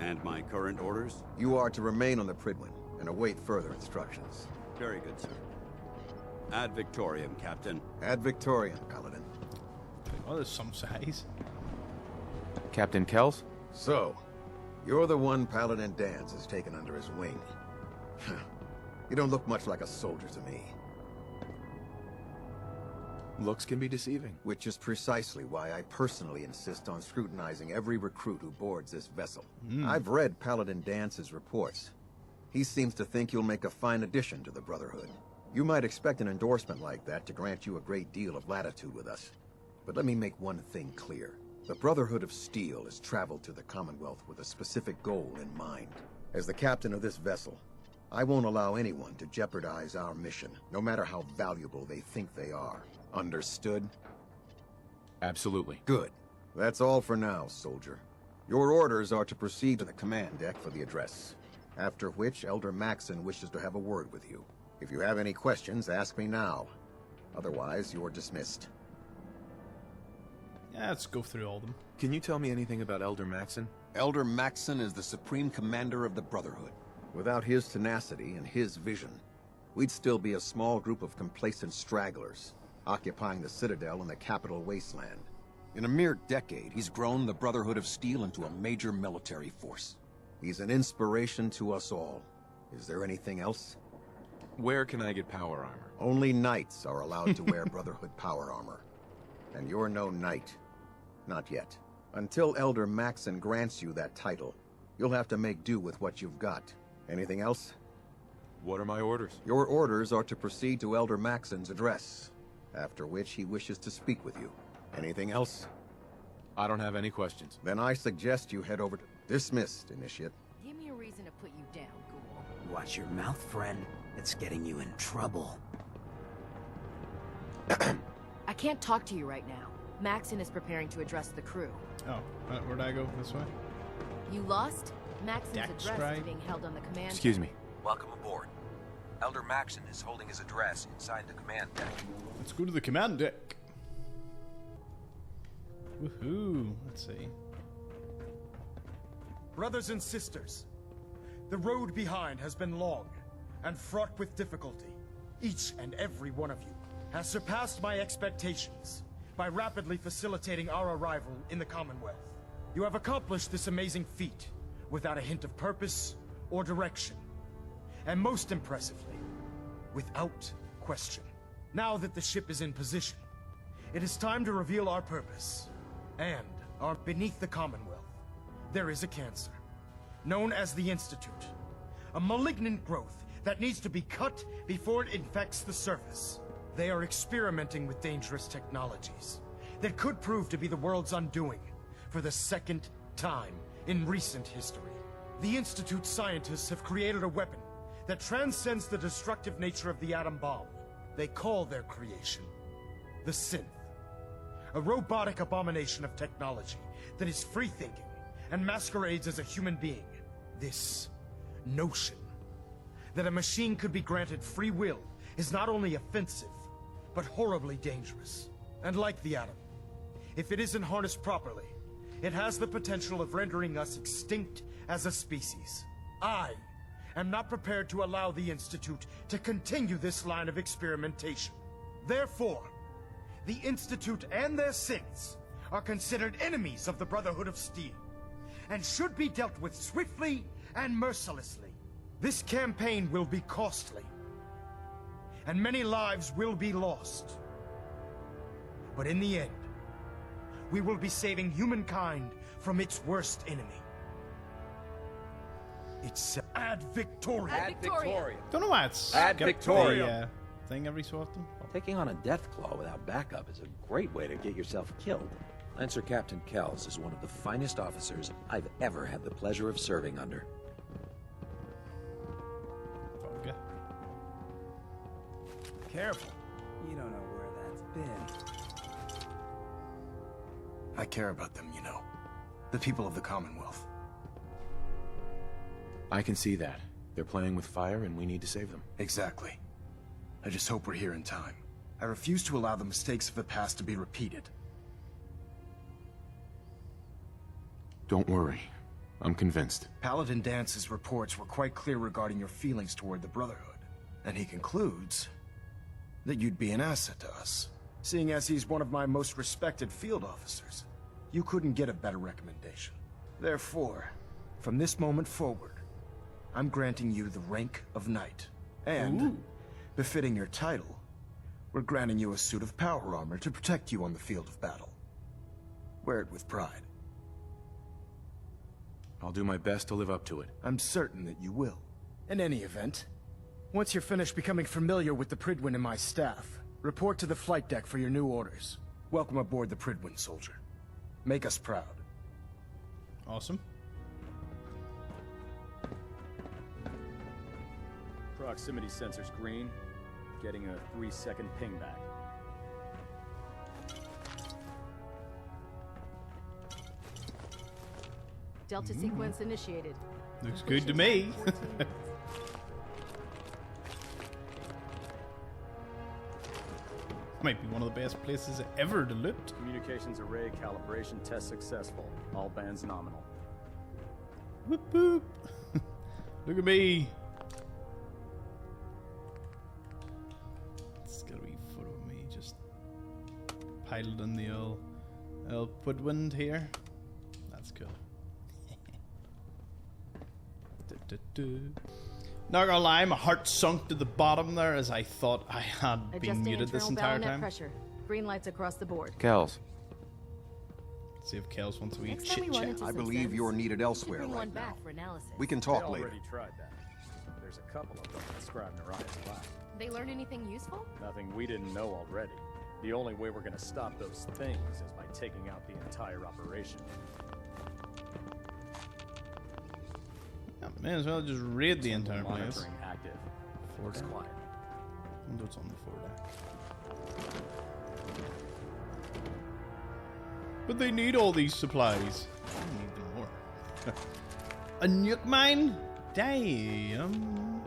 And my current orders? You are to remain on the Pridwin and await further instructions. Very good, sir. Ad Victoriam, Captain. Ad Victoriam, Paladin. Oh, there's some size. Captain Kells? So, you're the one Paladin Danse has taken under his wing. You don't look much like a soldier to me. Looks can be deceiving. Which is precisely why I personally insist on scrutinizing every recruit who boards this vessel. I've read Paladin Dance's reports. He seems to think you'll make a fine addition to the Brotherhood. You might expect an endorsement like that to grant you a great deal of latitude with us. But let me make one thing clear. The Brotherhood of Steel has traveled to the Commonwealth with a specific goal in mind. As the captain of this vessel, I won't allow anyone to jeopardize our mission, no matter how valuable they think they are. Understood? Absolutely. Good. That's all for now, soldier. Your orders are to proceed to the command deck for the address. After which, Elder Maxson wishes to have a word with you. If you have any questions, ask me now. Otherwise, you're dismissed. Yeah, let's go through all of them. Can you tell me anything about Elder Maxson? Elder Maxson is the supreme commander of the Brotherhood. Without his tenacity and his vision, we'd still be a small group of complacent stragglers, occupying the Citadel in the capital wasteland. In a mere decade, he's grown the Brotherhood of Steel into a major military force. He's an inspiration to us all. Is there anything else? Where can I get power armor? Only knights are allowed to wear Brotherhood power armor. And you're no knight. Not yet. Until Elder Maxson grants you that title, you'll have to make do with what you've got. Anything else? What are my orders? Your orders are to proceed to Elder Maxson's address, after which he wishes to speak with you. Anything else? I don't have any questions. Then I suggest you head over to... Dismissed, Initiate. Give me a reason to put you down, ghoul. Watch your mouth, friend. It's getting you in trouble. I can't talk to you right now. Maxson is preparing to address the crew. Oh, where'd I go? This way? You lost? Maxson's Deck address strike. is being held on the command Excuse deck. me. Welcome aboard. Elder Maxson is holding his address inside the command deck. Let's go to the command deck. Woohoo! Let's see. Brothers and sisters, the road behind has been long and fraught with difficulty. Each and every one of you has surpassed my expectations by rapidly facilitating our arrival in the Commonwealth. You have accomplished this amazing feat without a hint of purpose or direction, and most impressively, without question. Now that the ship is in position, it is time to reveal our purpose. And beneath the Commonwealth, there is a cancer, known as the Institute. A malignant growth that needs to be cut before it infects the surface. They are experimenting with dangerous technologies that could prove to be the world's undoing for the second time in recent history. The Institute scientists have created a weapon that transcends the destructive nature of the atom bomb. They call their creation the Synth. A robotic abomination of technology that is free-thinking and masquerades as a human being. This notion that a machine could be granted free will is not only offensive, but horribly dangerous. And like the atom, if it isn't harnessed properly, it has the potential of rendering us extinct as a species. I am not prepared to allow the Institute to continue this line of experimentation. Therefore, the Institute and their synths are considered enemies of the Brotherhood of Steel, and should be dealt with swiftly and mercilessly. This campaign will be costly, and many lives will be lost. But in the end, we will be saving humankind from its worst enemy. It's Ad Victoriam. Ad Victoriam. Don't know why it's Ad got Victoriam. the, thing every so often. Taking on a death claw without backup is a great way to get yourself killed. Lancer Captain Kells is one of the finest officers I've ever had the pleasure of serving under. Okay. Careful. You don't know where that's been. I care about them, you know. The people of the Commonwealth. I can see that. They're playing with fire and we need to save them. Exactly. I just hope we're here in time. I refuse to allow the mistakes of the past to be repeated. Don't worry. I'm convinced. Paladin Dance's reports were quite clear regarding your feelings toward the Brotherhood. And he concludes that you'd be an asset to us. Seeing as he's one of my most respected field officers, you couldn't get a better recommendation. Therefore, from this moment forward, I'm granting you the rank of Knight. And, befitting your title, we're granting you a suit of power armor to protect you on the field of battle. Wear it with pride. I'll do my best to live up to it. I'm certain that you will. In any event, once you're finished becoming familiar with the Pridwin and my staff, report to the flight deck for your new orders. Welcome aboard the Pridwin, soldier. Make us proud. Awesome. Proximity sensors green. Getting a 3-second ping back. Delta sequence initiated. Looks good to me. Might be one of the best places ever to loot. Communications array calibration test successful. All bands nominal. Whoop whoop. Look at me. It's got a wee photo of me just piloting the old woodwind here. That's cool. Not gonna lie, my heart sunk to the bottom there as I thought I had been Adjusting muted this internal entire baronet time. pressure. Green lights across the board. Kells. Let's see if Kels wants a wee Next time we chit run chat. into I some believe sense, you're needed we should elsewhere bring one right now. back for analysis. We can They talk later. already tried that. There's a couple of them inscribed in Orion's lab. They learn anything useful? Nothing we didn't know already. The only way we're gonna stop those things is by taking out the entire operation. Yeah, may as well just raid the entire place. Monitoring active. Forward It's deck. quiet. Wonder what's on the foredeck. But they need all these supplies. I need them more. A nuke mine? Damn.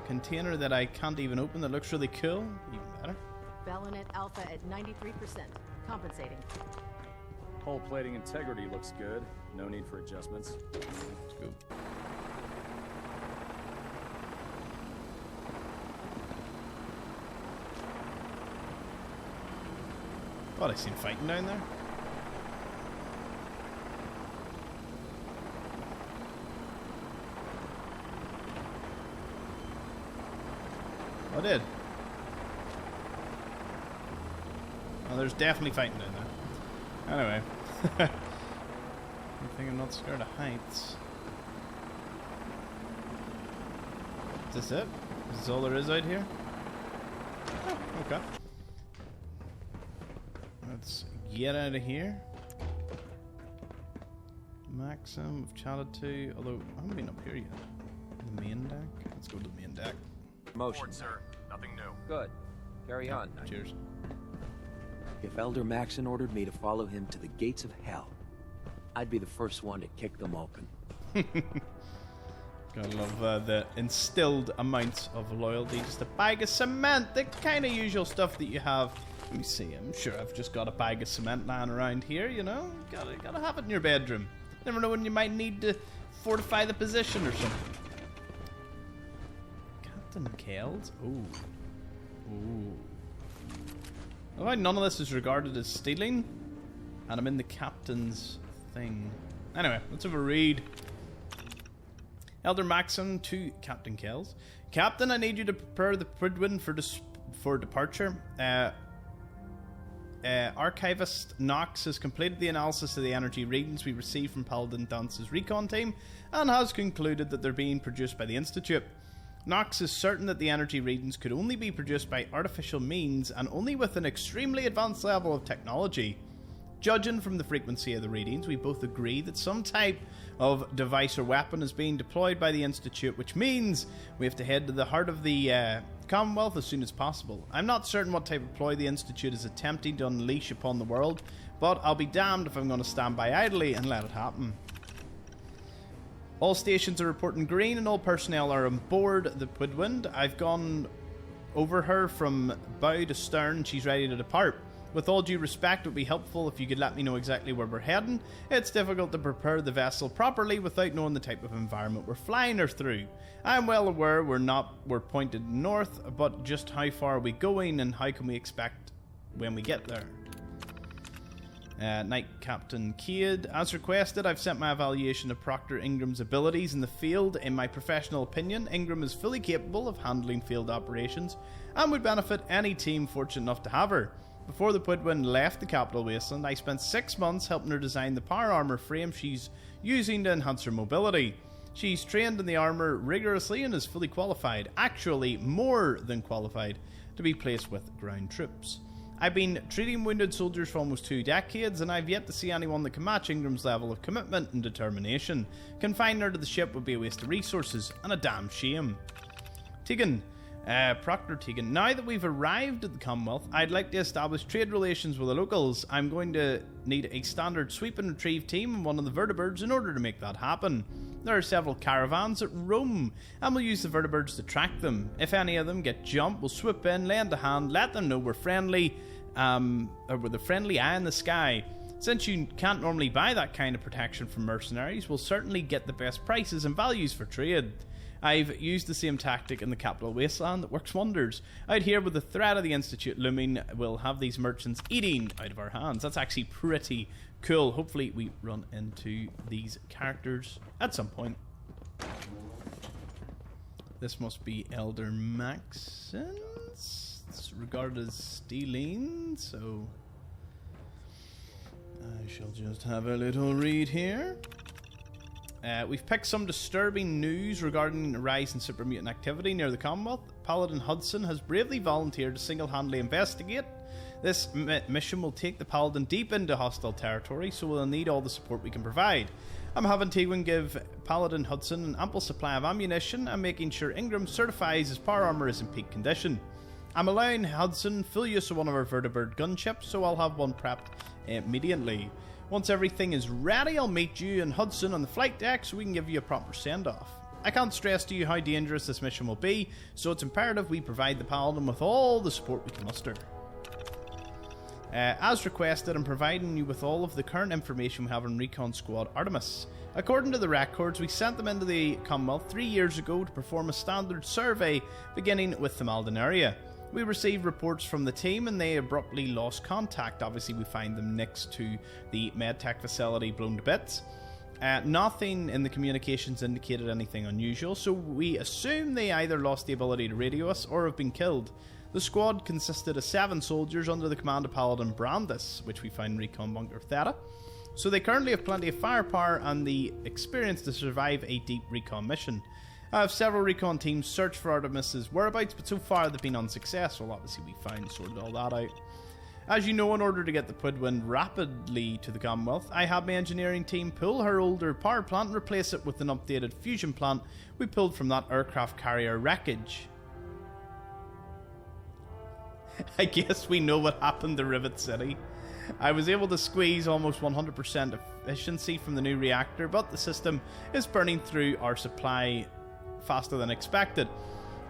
Container that I can't even open that looks really cool. Even better. Baronet Alpha at 93%. Compensating. Hull plating integrity looks good. No need for adjustments. Let's go. Thought I seen fighting down there. I did. Oh, there's definitely fighting down there. Anyway. I think I'm not scared of heights. Is this it? Is this all there is out here? Oh, okay. Let's get out of here. Maxim, we've chatted to, although I haven't been up here yet. The main deck? Let's go to the main deck. Motion. sir. Nothing new. Good. Carry on. Knight. Cheers. If Elder Maxson ordered me to follow him to the gates of hell, I'd be the first one to kick them open. Gotta love the instilled amounts of loyalty. Just a bag of cement, the kind of usual stuff that you have. Let me see, I'm sure I've just got a bag of cement lying around here, you know? Gotta have it in your bedroom. Never know when you might need to fortify the position or something. Captain Kells? Ooh. Ooh. Why none of this is regarded as stealing? And I'm in the captain's thing. Anyway, let's have a read. Elder Maxson to Captain Kells. Captain, I need you to prepare the Pridwin for departure. Archivist Knox has completed the analysis of the energy readings we received from Paladin Dance's recon team and has concluded that they're being produced by the Institute. Knox is certain that the energy readings could only be produced by artificial means and only with an extremely advanced level of technology. Judging from the frequency of the readings, we both agree that some type of device or weapon is being deployed by the Institute, which means we have to head to the heart of the Commonwealth as soon as possible. I'm not certain what type of ploy the Institute is attempting to unleash upon the world, but I'll be damned if I'm going to stand by idly and let it happen. All stations are reporting green and all personnel are on board the Woodwind. I've gone over her from bow to stern. She's ready to depart. With all due respect, it would be helpful if you could let me know exactly where we're heading. It's difficult to prepare the vessel properly without knowing the type of environment we're flying her through. I'm well aware we're pointed north, but just how far are we going and how can we expect when we get there? Knight Captain Cade. As requested, I've sent my evaluation of Proctor Ingram's abilities in the field. In my professional opinion, Ingram is fully capable of handling field operations and would benefit any team fortunate enough to have her. Before the Woodwind left the capital wasteland, I spent 6 months helping her design the power armor frame she's using to enhance her mobility. She's trained in the armor rigorously and is fully qualified, actually more than qualified, to be placed with ground troops. I've been treating wounded soldiers for almost 2 decades, and I've yet to see anyone that can match Ingram's level of commitment and determination. Confining her to the ship would be a waste of resources, and a damn shame. Tegan. Proctor Tegan. Now that we've arrived at the Commonwealth, I'd like to establish trade relations with the locals. I'm going to need a standard sweep and retrieve team and one of the vertibirds in order to make that happen. There are several caravans that roam, and we'll use the vertibirds to track them. If any of them get jumped, we'll swoop in, lend a hand, let them know we're friendly, or with a friendly eye in the sky. Since you can't normally buy that kind of protection from mercenaries, we'll certainly get the best prices and values for trade. I've used the same tactic in the capital wasteland that works wonders. Out here, with the threat of the Institute looming, we'll have these merchants eating out of our hands. That's actually pretty cool. Hopefully we run into these characters at some point. This must be Elder Maxson. It's regarded as stealing, so I shall just have a little read here. We've picked some disturbing news regarding the rise in super mutant activity near the Commonwealth. Paladin Hudson has bravely volunteered to single-handedly investigate. This mission will take the Paladin deep into hostile territory, so we'll need all the support we can provide. I'm having Tegan give Paladin Hudson an ample supply of ammunition and making sure Ingram certifies his power armor is in peak condition. I'm allowing Hudson full use of one of our vertibird gunships, so I'll have one prepped immediately. Once everything is ready, I'll meet you and Hudson on the flight deck so we can give you a proper send-off. I can't stress to you how dangerous this mission will be, so it's imperative we provide the Paladin with all the support we can muster. As requested, I'm providing you with all of the current information we have on Recon Squad Artemis. According to the records, we sent them into the Commonwealth 3 years ago to perform a standard survey beginning with the Malden area. We received reports from the team and they abruptly lost contact. Obviously we find them next to the medtech facility blown to bits. Nothing in the communications indicated anything unusual, so we assume they either lost the ability to radio us or have been killed. The squad consisted of 7 soldiers under the command of Paladin Brandis, which we find in Recon Bunker Theta. So they currently have plenty of firepower and the experience to survive a deep recon mission. I have several recon teams search for Artemis's whereabouts, but so far they've been unsuccessful. Obviously we sorted all that out. As you know, in order to get the Woodwind rapidly to the Commonwealth, I had my engineering team pull her older power plant and replace it with an updated fusion plant we pulled from that aircraft carrier wreckage. I guess we know what happened to Rivet City. I was able to squeeze almost 100% efficiency from the new reactor, but the system is burning through our supply faster than expected.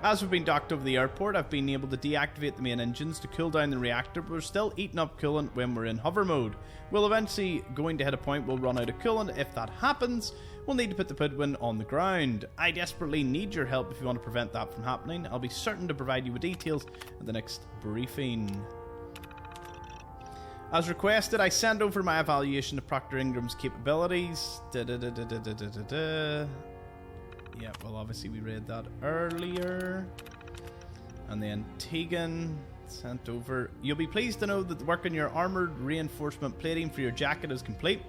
As we've been docked over the airport, I've been able to deactivate the main engines to cool down the reactor, but we're still eating up coolant when we're in hover mode. We'll eventually going to hit a point we'll run out of coolant. If that happens, we'll need to put the Woodwind on the ground. I desperately need your help if you want to prevent that from happening. I'll be certain to provide you with details at the next briefing. As requested, I send over my evaluation of Proctor Ingram's capabilities. Yeah, well, obviously we read that earlier. And then Tegan sent over. You'll be pleased to know that the work on your armored reinforcement plating for your jacket is complete.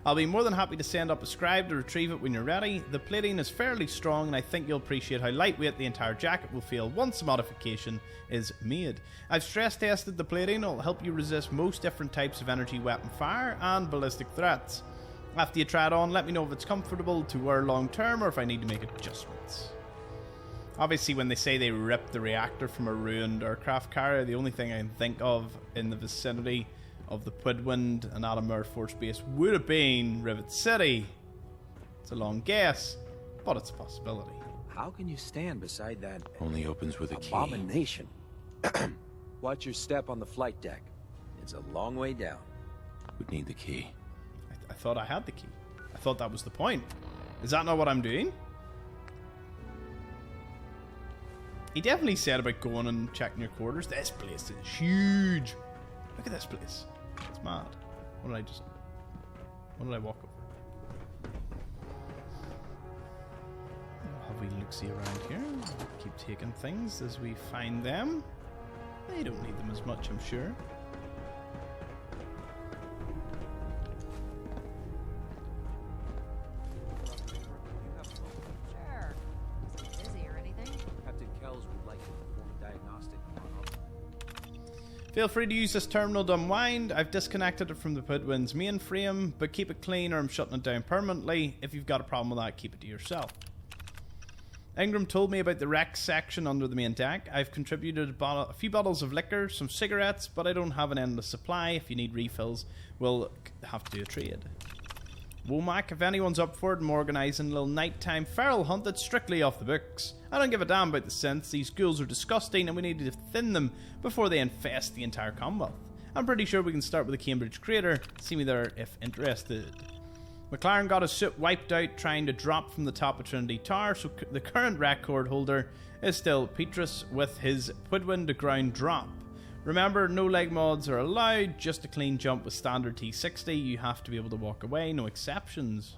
I'll be more than happy to send up a scribe to retrieve it when you're ready. The plating is fairly strong, and I think you'll appreciate how lightweight the entire jacket will feel once the modification is made. I've stress tested the plating. It'll help you resist most different types of energy weapon fire and ballistic threats. After you try it on, let me know if it's comfortable to wear long term or if I need to make adjustments. Obviously, when they say they ripped the reactor from a ruined aircraft carrier, the only thing I can think of in the vicinity of the Woodwind and Adam Air Force Base would have been Rivet City. It's a long guess. but it's a possibility. How can you stand beside that Only opens with a key. abomination? Watch your step on the flight deck. It's a long way down. Would need the key. I thought I had the key. I thought that was the point. Is that not what I'm doing? He definitely said about going and checking your quarters. This place is huge. Look at this place. It's mad. What did I walk over? Have we look-see around here? Keep taking things as we find them. They don't need them as much, I'm sure. Sure. Busy or anything? Captain Kells would like to perform a diagnostic on Feel free to use this terminal to unwind. I've disconnected it from the Pudwin's mainframe, but keep it clean or I'm shutting it down permanently. If you've got a problem with that, keep it to yourself. Ingram told me about the rec section under the main deck. I've contributed a few bottles of liquor, some cigarettes, but I don't have an endless supply. If you need refills, we'll have to do a trade. Womack, if anyone's up for it, I'm organising a little nighttime feral hunt that's strictly off the books. I don't give a damn about the synths. These ghouls are disgusting and we need to thin them before they infest the entire Commonwealth. I'm pretty sure we can start with the Cambridge Crater. See me there if interested. McLaren got his suit wiped out trying to drop from the top of Trinity Tower, so the current record holder is still Petrus with his Pudwin to ground drop. Remember, no leg mods are allowed, just a clean jump with standard T60. You have to be able to walk away, no exceptions.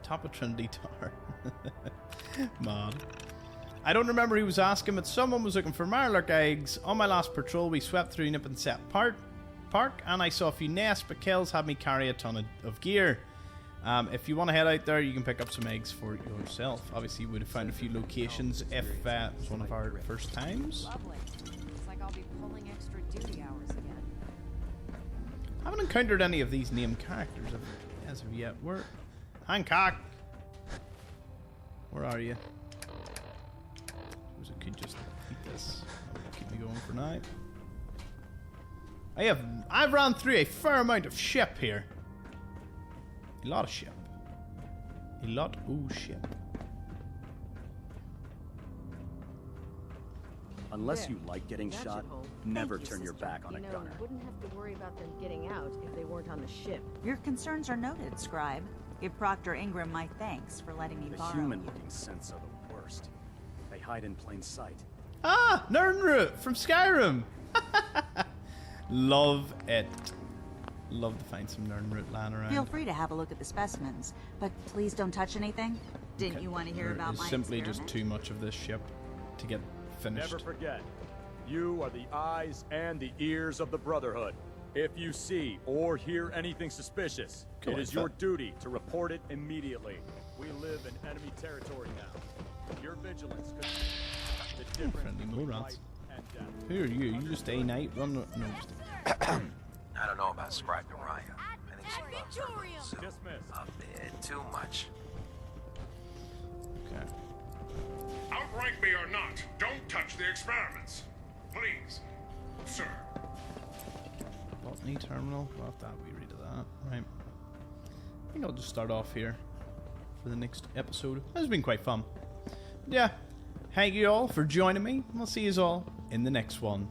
Top of Trinity Tower. Man. I don't remember who was asking, but someone was looking for Marlock eggs. On my last patrol, we swept through Nip and Set Park, and I saw a few nests, but Kells had me carry a ton of gear. If you want to head out there, you can pick up some eggs for yourself. Obviously, you would have found a few locations if it was one of our first times. Lovely. Looks like I'll be pulling extra duty hours again. I haven't encountered any of these named characters as of yet. Where? Hancock! Where are you? Suppose I could just eat this. That'll keep me going for now. I've ran through a fair amount of ship here. A lot of ship. A lot of ship. Unless you like getting shot, never turn your back on a gunner. Wouldn't have to worry about them getting out if they weren't on the ship. Your concerns are noted, Scribe. Give Proctor Ingram my thanks for letting me borrow. The human-looking synths are the worst. They hide in plain sight. Ah, Nernroot from Skyrim. Love it. Love to find some Nernroot lying around. Feel free to have a look at the specimens, but please don't touch anything. Didn't you want to hear about my simply experiment? just too much of this ship to get finished. Never forget, you are the eyes and the ears of the Brotherhood. If you see or hear anything suspicious, it is your duty to report it immediately. We live in enemy territory now. Your vigilance could the difference between life and death. Who are you? You just a night run? No. I don't know about Scribe Mariah. I think she loves her little soup a bit too much. Okay. Outrank me or not, don't touch the experiments. Please, sir. Botany terminal. We'll have to have a read of that. Right. I think I'll just start off here for the next episode. This has been quite fun. Yeah. Thank you all for joining me. We'll see you all in the next one.